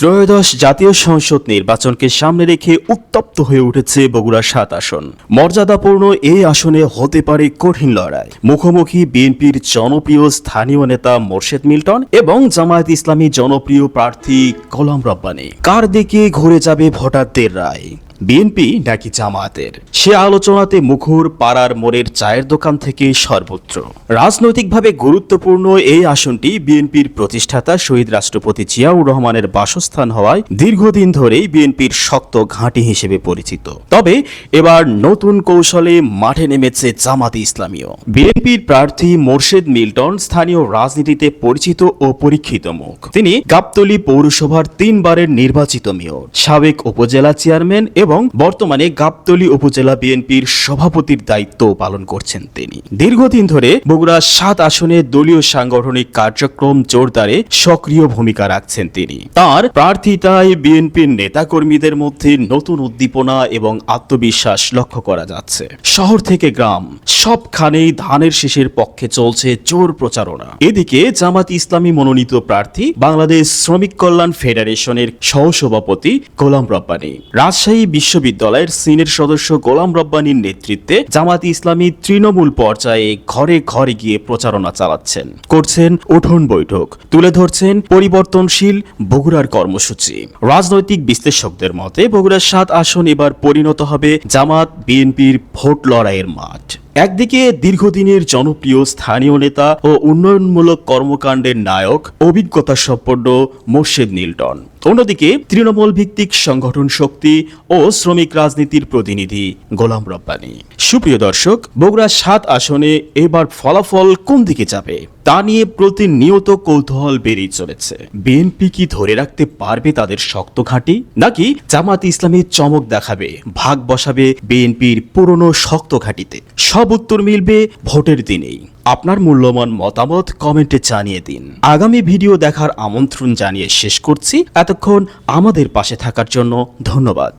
ত্রয়োদশ জাতীয় সংসদ নির্বাচনকে সামনে রেখে উত্তপ্ত হয়ে উঠেছে বগুড়া ৭ আসন। মর্যাদাপূর্ণ এই আসনে হতে পারে কঠিন লড়াই। মুখোমুখি বিএনপির জনপ্রিয় স্থানীয় নেতা মোর্শেদ মিল্টন এবং জামায়াত ইসলামী জনপ্রিয় প্রার্থী গোলাম রব্বানী। কার দিকে ঘুরে যাবে ভোটারদের রায়? বিএনপি নাকি জামায়াতের? সে আলোচনাতে মুখর পাড়ার মোড়ের চায়ের দোকান থেকে সর্বত্র। রাজনৈতিকভাবে গুরুত্বপূর্ণ এই আসনটি বিএনপির প্রতিষ্ঠাতা শহীদ রাষ্ট্রপতি জিয়াউর রহমানের বাসস্থান হওয়ায় দীর্ঘদিন ধরেই বিএনপির শক্ত ঘাঁটি হিসেবে পরিচিত। তবে এবার নতুন কৌশলে মাঠে নেমেছে জামায়াতে ইসলামীও। বিএনপির প্রার্থী মোর্শেদ মিল্টন স্থানীয় রাজনীতিতে পরিচিত ও পরীক্ষিত মুখ। তিনি গাবতলী পৌরসভার ৩ বারের নির্বাচিত মেয়র, সাবেক উপজেলা চেয়ারম্যান এবং বর্তমানে গাবতলী উপজেলা বিএনপির সভাপতির দায়িত্ব পালন করছেন তিনি। দীর্ঘদিন ধরে বগুড়া ৭ আসনে দলীয় সাংগঠনিক কার্যক্রম জোরদারে সক্রিয় ভূমিকা রাখছেন তিনি। তার প্রার্থিতায় বিএনপির নেতাকর্মীদের মধ্যে নতুন উদ্দীপনা এবং আত্মবিশ্বাস লক্ষ্য করা যাচ্ছে। শহর থেকে গ্রাম সবখানেই ধানের শীষের পক্ষে চলছে জোর প্রচারণা। এদিকে জামায়াত ইসলামী মনোনীত প্রার্থী বাংলাদেশ শ্রমিক কল্যাণ ফেডারেশনের সহসভাপতি গোলাম রব্বানী, রাজশাহী বিশ্ববিদ্যালয়ের সিনেট সদস্য গোলাম রব্বানীর নেতৃত্বে জামায়াত ইসলামী তৃণমূল পর্যায়ে ঘরে ঘরে গিয়ে প্রচারণা চালাচ্ছেন, করছেন উঠোন বৈঠক, তুলে ধরছেন পরিবর্তনশীল বগুড়ার কর্মসূচি। রাজনৈতিক বিশ্লেষকদের মতে বগুড়া ৭ আসন এবার পরিণত হবে জামায়াত বিএনপির ভোট লড়াইয়ের মাঠ। একদিকে দীর্ঘদিনের জনপ্রিয় স্থানীয় নেতা ও উন্নয়নমূলক কর্মকাণ্ডের নায়ক অভিজ্ঞতা সম্পন্ন মোর্শেদ মিল্টন, অন্যদিকে তৃণমূল ভিত্তিক সংগঠন শক্তি ও শ্রমিক রাজনীতির প্রতিনিধি গোলাম রব্বানী। সুপ্রিয় দর্শক, বগুড়া ৭ আসনে এবার ফলাফল কোন দিকে যাবে তা নিয়ে প্রতিনিয়ত কৌতূহল বেড়েই চলেছে। বিএনপি কি ধরে রাখতে পারবে তাদের শক্ত ঘাঁটি, নাকি জামায়াত ইসলামী চমক দেখাবে, ভাগ বসাবে বিএনপির পুরনো শক্ত ঘাঁটিতে? সব উত্তর মিলবে ভোটের দিনেই। আপনার মূল্যবান মতামত কমেন্টে জানিয়ে দিন। আগামী ভিডিও দেখার আমন্ত্রণ জানিয়ে শেষ করছি। এতক্ষণ আমাদের পাশে থাকার জন্য ধন্যবাদ।